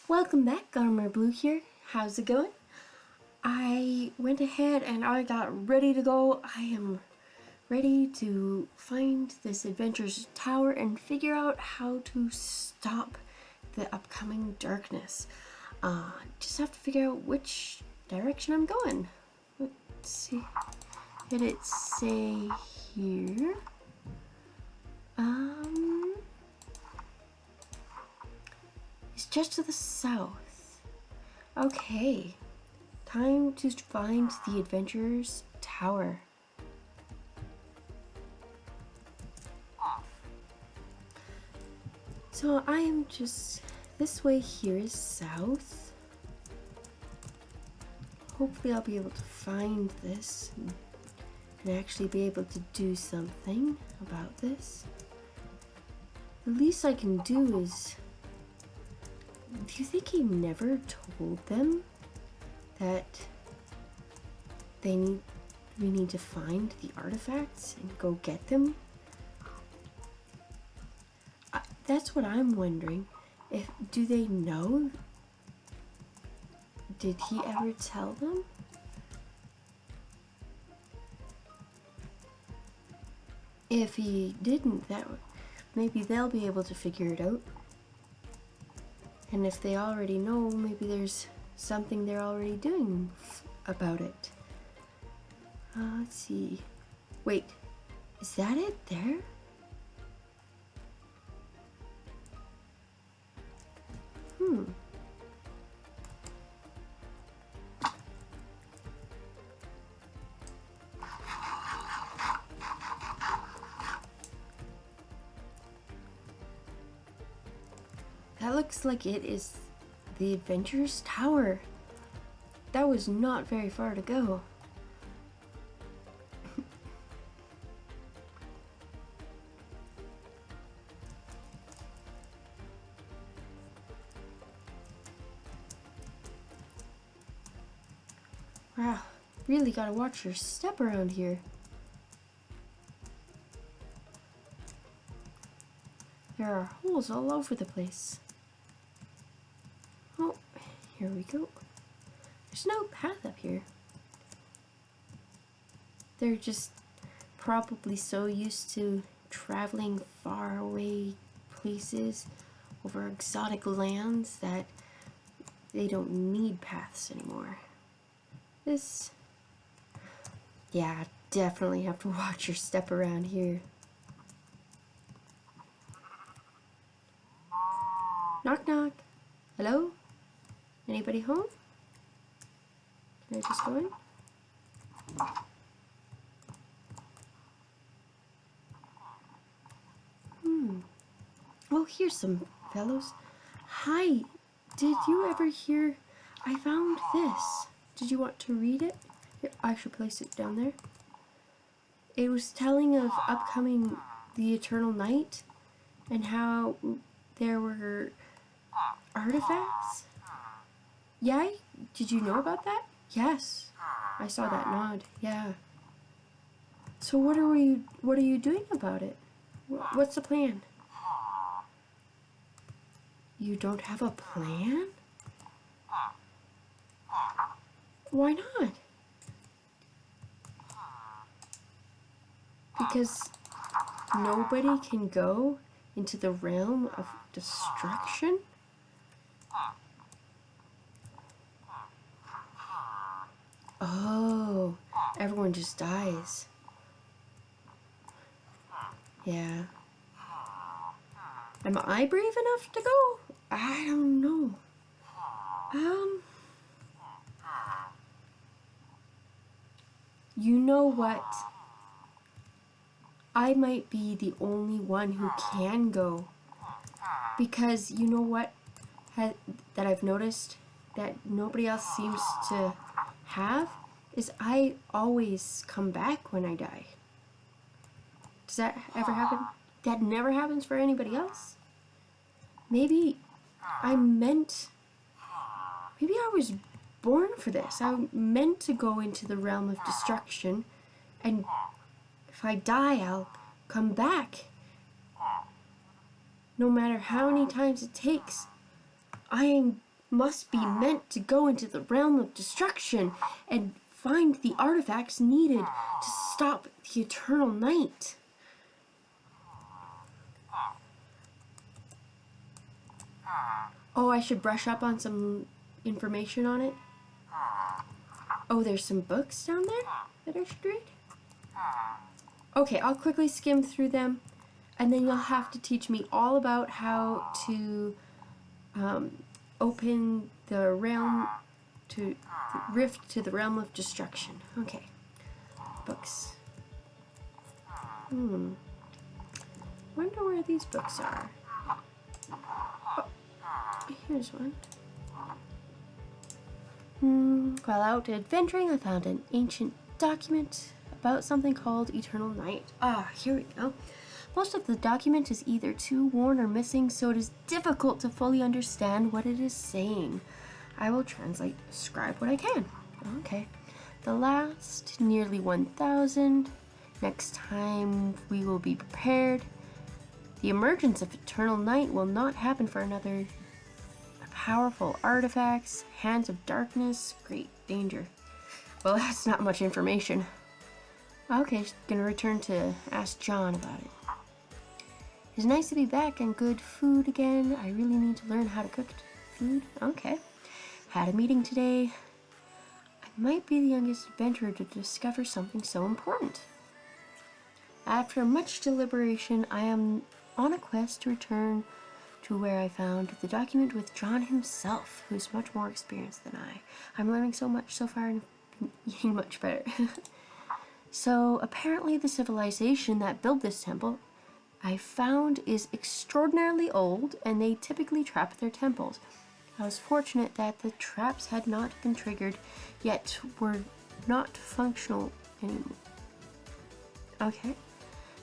Welcome back, Armor Blue here. How's it going? I went ahead and I got ready to go. I am ready to find this adventurer's tower and figure out how to stop the upcoming darkness. Just have to figure out which direction I'm going. Let's see. Did it say here? It's just to the south. Okay. Time to find the adventurer's tower. So I am just, this way here is south. Hopefully I'll be able to find this and actually be able to do something about this. The least I can do is, do you think he never told them that we need to find the artifacts and go get them? That's what I'm wondering. Do they know? Did he ever tell them? If he didn't, maybe they'll be able to figure it out. And if they already know, maybe there's something they're already doing about it. Let's see. Wait, is that it there? That looks like it is the adventurer's tower. That was not very far to go. Wow, really gotta watch your step around here. There are holes all over the place. Oh, here we go. There's no path up here. They're just probably so used to traveling far away places over exotic lands that they don't need paths anymore. Yeah, definitely have to watch your step around here. Knock knock. Hello? Anybody home? Can I just go in? Oh, here's some fellows. Hi, did you ever hear? I found this. Did you want to read it? I should place it down there. It was telling of upcoming the eternal night and how there were artifacts. Yeah, did you know about that? Yes, I saw that nod. Yeah. So what are you doing about it? What's the plan? You don't have a plan? Why not? Because nobody can go into the realm of destruction? Oh, everyone just dies. Yeah. Am I brave enough to go? I don't know. You know what? I might be the only one who can go. Because you know what that I've noticed that nobody else seems to have is I always come back when I die. Does that ever happen? That never happens for anybody else? Maybe I was born for this. I'm meant to go into the realm of destruction, and if I die, I'll come back. No matter how many times it takes. I must be meant to go into the realm of destruction and find the artifacts needed to stop the eternal night. Oh, I should brush up on some information on it. Oh, there's some books down there that I should read? Okay, I'll quickly skim through them, and then you'll have to teach me all about how to open the realm to the rift to the realm of destruction. Okay, books. Wonder where these books are. Oh, here's one. While out adventuring, I found an ancient document about something called Eternal Night. Ah, here we go. Most of the document is either too worn or missing, so it is difficult to fully understand what it is saying. I will describe what I can. Okay. The last, nearly 1,000. Next time we will be prepared. The emergence of Eternal Night will not happen for another. Powerful artifacts, hands of darkness, great danger. Well, that's not much information. Okay, gonna return to ask John about it. It's nice to be back and good food again. I really need to learn how to cook food. Okay. Had a meeting today. I might be the youngest adventurer to discover something so important. After much deliberation, I am on a quest to return to where I found the document with John himself, who's much more experienced than I. I'm learning so much so far and been eating much better. So apparently the civilization that built this temple I found is extraordinarily old, and they typically trap their temples. I was fortunate that the traps had not been triggered, yet were not functional anymore. Okay.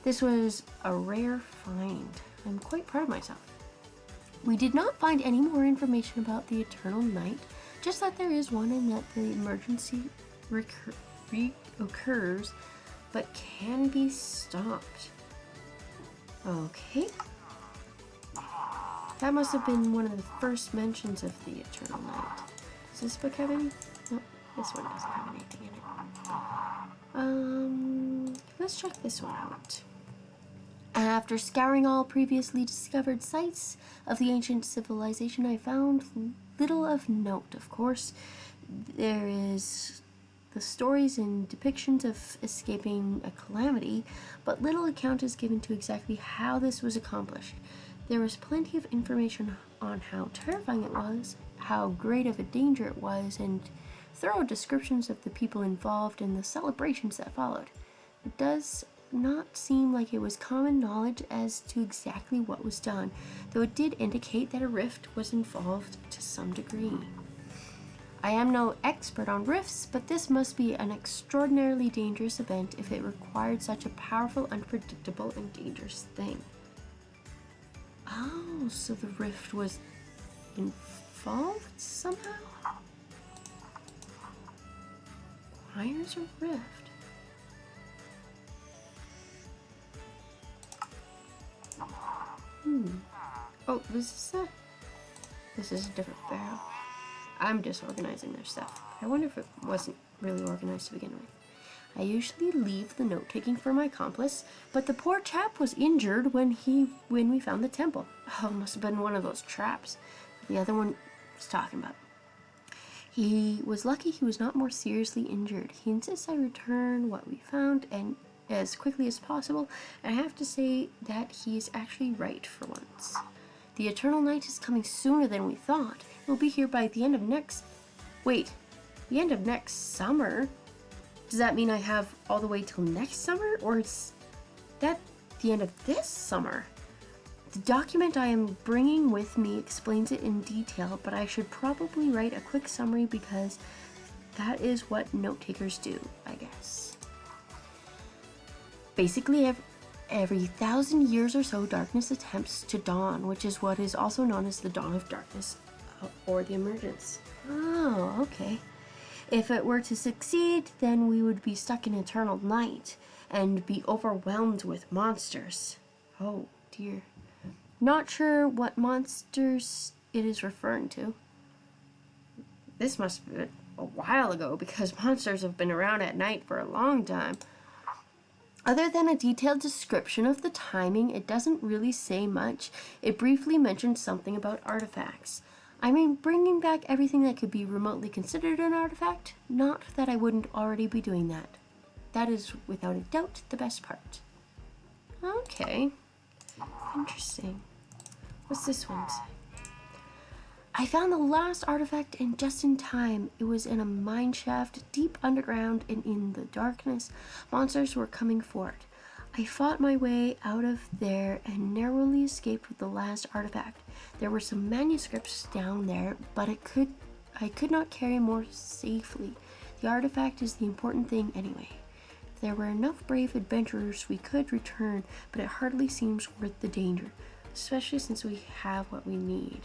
This was a rare find. I'm quite proud of myself. We did not find any more information about the Eternal Night, just that there is one and that the emergency occurs, but can be stopped. Okay. That must have been one of the first mentions of the Eternal Night. Does this book have any? Nope, this one doesn't have anything in it. Let's check this one out. After scouring all previously discovered sites of the ancient civilization, I found little of note. Of course, there is the stories and depictions of escaping a calamity, but little account is given to exactly how this was accomplished. There was plenty of information on how terrifying it was, how great of a danger it was, and thorough descriptions of the people involved and the celebrations that followed. It does not seem like it was common knowledge as to exactly what was done, though it did indicate that a rift was involved to some degree. I am no expert on rifts, but this must be an extraordinarily dangerous event if it required such a powerful, unpredictable, and dangerous thing. Oh, so the rift was involved somehow? Why is a rift? Oh, this is a different barrel. I'm disorganizing their stuff. I wonder if it wasn't really organized to begin with. I usually leave the note-taking for my accomplice, but the poor chap was injured when we found the temple. Oh, it must have been one of those traps the other one was talking about. He was lucky he was not more seriously injured. He insists I return what we found and as quickly as possible, and I have to say that he is actually right for once. The Eternal Night is coming sooner than we thought. It will be here by the end of the end of next summer? Does that mean I have all the way till next summer, or is that the end of this summer? The document I am bringing with me explains it in detail, but I should probably write a quick summary because that is what note-takers do, I guess. Basically, every 1,000 years or so, darkness attempts to dawn, which is what is also known as the dawn of darkness, or the emergence. Oh, okay. If it were to succeed, then we would be stuck in eternal night and be overwhelmed with monsters. Oh, dear. Not sure what monsters it is referring to. This must have been a while ago because monsters have been around at night for a long time. Other than a detailed description of the timing, it doesn't really say much. It briefly mentions something about artifacts. I mean, bringing back everything that could be remotely considered an artifact, not that I wouldn't already be doing that. That is, without a doubt, the best part. Okay. Interesting. What's this one say? I found the last artifact and just in time. It was in a mine shaft deep underground, and in the darkness, monsters were coming for it. I fought my way out of there and narrowly escaped with the last artifact. There were some manuscripts down there, but I could not carry more safely. The artifact is the important thing anyway. If there were enough brave adventurers, we could return, but it hardly seems worth the danger, especially since we have what we need.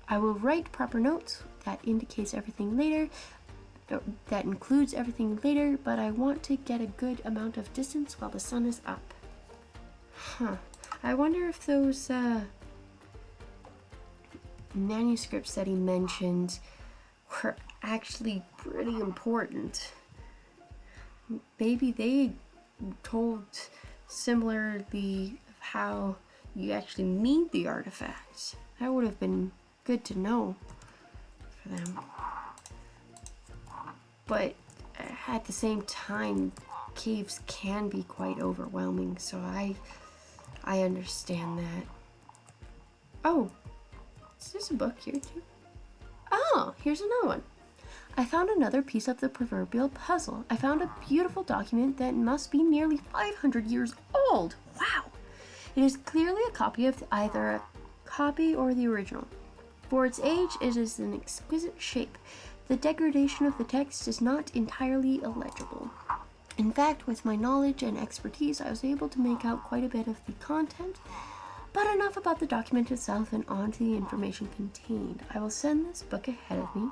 I will write proper notes that indicates everything later, that includes everything later, but I want to get a good amount of distance while the sun is up. I wonder if those manuscripts that he mentioned were actually pretty important. Maybe they told similarly of how you actually need the artifacts. That would have been good to know for them. But at the same time, caves can be quite overwhelming, so I understand that. Oh, is this a book here too? Oh, here's another one. I found another piece of the proverbial puzzle. I found a beautiful document that must be nearly 500 years old. Wow! It is clearly a copy of either a copy or the original. For its age, it is an exquisite shape. The degradation of the text is not entirely illegible. In fact, with my knowledge and expertise, I was able to make out quite a bit of the content, but enough about the document itself and on to the information contained. I will send this book ahead of me,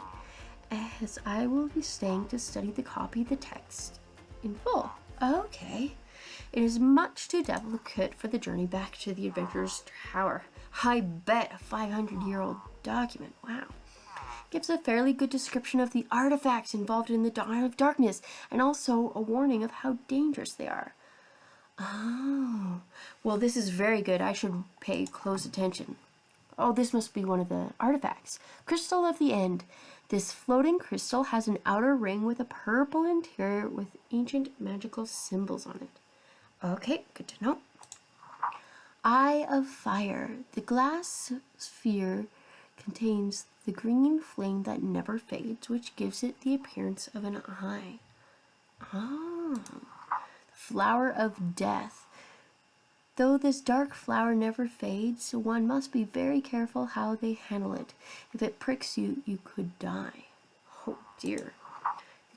as I will be staying to study the copy of the text in full. Okay. It is much too delicate for the journey back to the Adventurer's Tower. I bet a 500-year-old document. Wow. Gives a fairly good description of the artifacts involved in the Dawn of Darkness, and also a warning of how dangerous they are. Oh. Well, this is very good. I should pay close attention. Oh, this must be one of the artifacts. Crystal of the End. This floating crystal has an outer ring with a purple interior with ancient magical symbols on it. Okay, good to know. Eye of Fire. The glass sphere contains the green flame that never fades, which gives it the appearance of an eye. Ah. Flower of Death. Though this dark flower never fades, one must be very careful how they handle it. If it pricks you, you could die. Oh dear.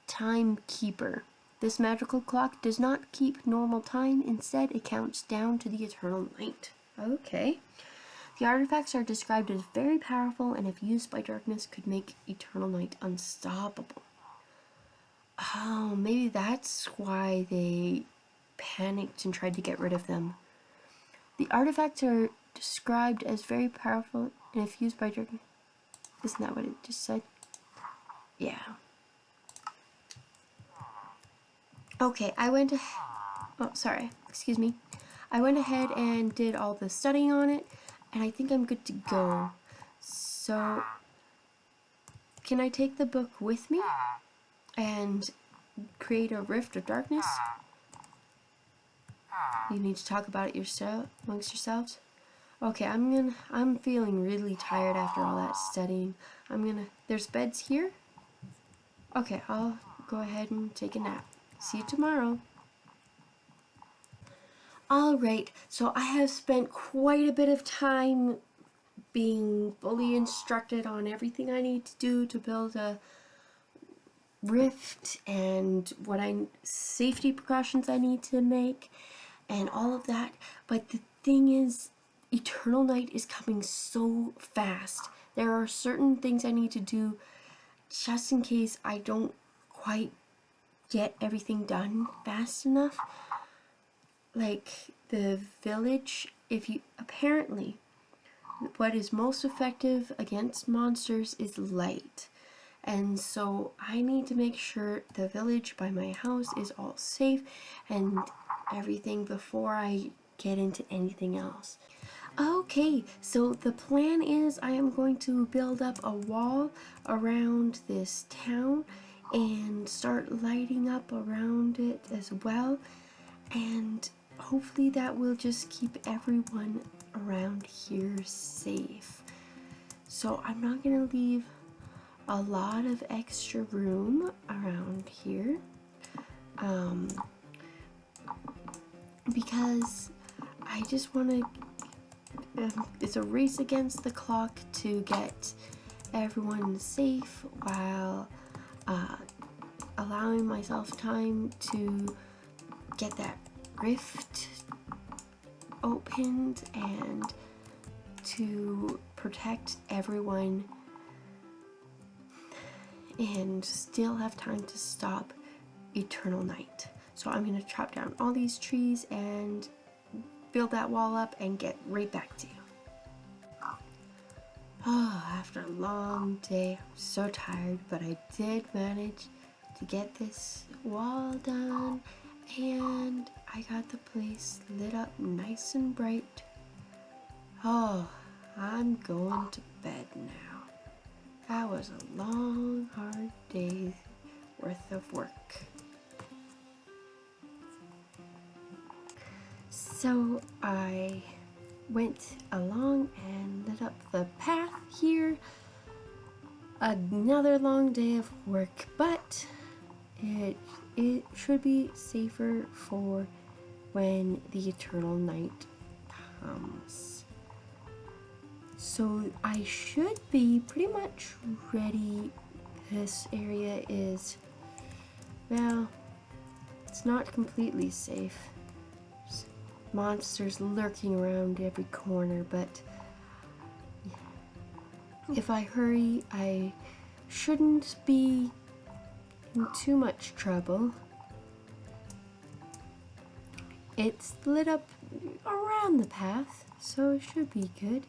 Timekeeper. This magical clock does not keep normal time. Instead, it counts down to the eternal night. Okay. The artifacts are described as very powerful, and if used by darkness, could make eternal night unstoppable. Oh, maybe that's why they panicked and tried to get rid of them. The artifacts are described as very powerful, and if used by darkness... Isn't that what it just said? Yeah. Okay, I went ahead and did all the studying on it, and I think I'm good to go. So, can I take the book with me and create a rift of darkness? You need to talk about it amongst yourselves. Okay, I'm feeling really tired after all that studying. There's beds here? Okay, I'll go ahead and take a nap. See you tomorrow. Alright, so I have spent quite a bit of time being fully instructed on everything I need to do to build a rift and what safety precautions I need to make and all of that. But the thing is, Eternal Night is coming so fast. There are certain things I need to do just in case I don't quite get everything done fast enough. Like the village, apparently what is most effective against monsters is light. and so I need to make sure the village by my house is all safe and everything before I get into anything else. Okay, so the plan is I am going to build up a wall around this town and start lighting up around it as well, and hopefully that will just keep everyone around here safe. So I'm not gonna leave a lot of extra room around here because I just want to it's a race against the clock to get everyone safe while allowing myself time to get that rift opened and to protect everyone and still have time to stop eternal night. So I'm going to chop down all these trees and build that wall up and get right back to you. Oh, after a long day, I'm so tired, but I did manage to get this wall done, and I got the place lit up nice and bright. Oh, I'm going to bed now. That was a long, hard day's worth of work. So I went along and lit up the path here. Another long day of work, but it should be safer for when the eternal night comes. So I should be pretty much ready. This area is, well, it's not completely safe. There's monsters lurking around every corner, but if I hurry, I shouldn't be in too much trouble. It's lit up around the path, so it should be good.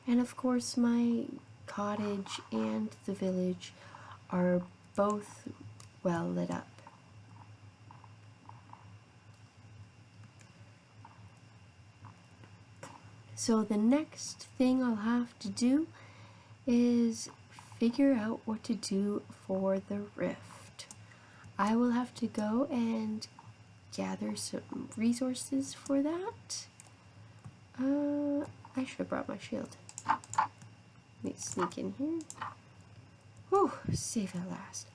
And of course, my cottage and the village are both well lit up. So the next thing I'll have to do is figure out what to do for the rift. I will have to go and gather some resources for that. I should have brought my shield. Let me sneak in here. Whew, safe at last.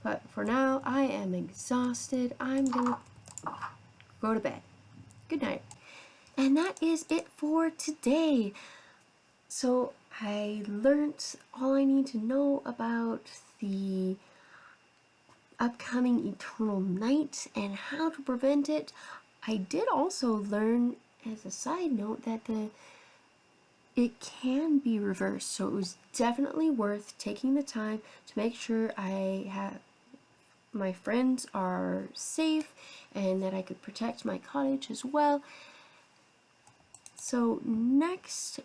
But for now, I am exhausted. I'm gonna go to bed. Good night. And that is it for today. So I learned all I need to know about the upcoming eternal night and how to prevent it. I did also learn, as a side note, that it can be reversed, so it was definitely worth taking the time to make sure my friends are safe and that I could protect my cottage as well. So next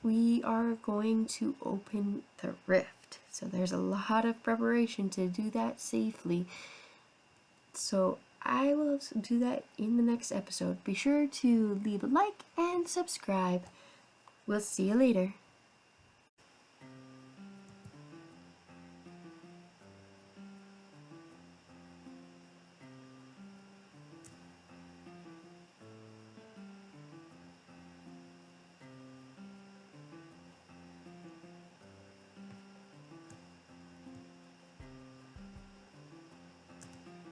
we are going to open the rift. So there's a lot of preparation to do that safely. So I will do that in the next episode. Be sure to leave a like and subscribe. We'll see you later.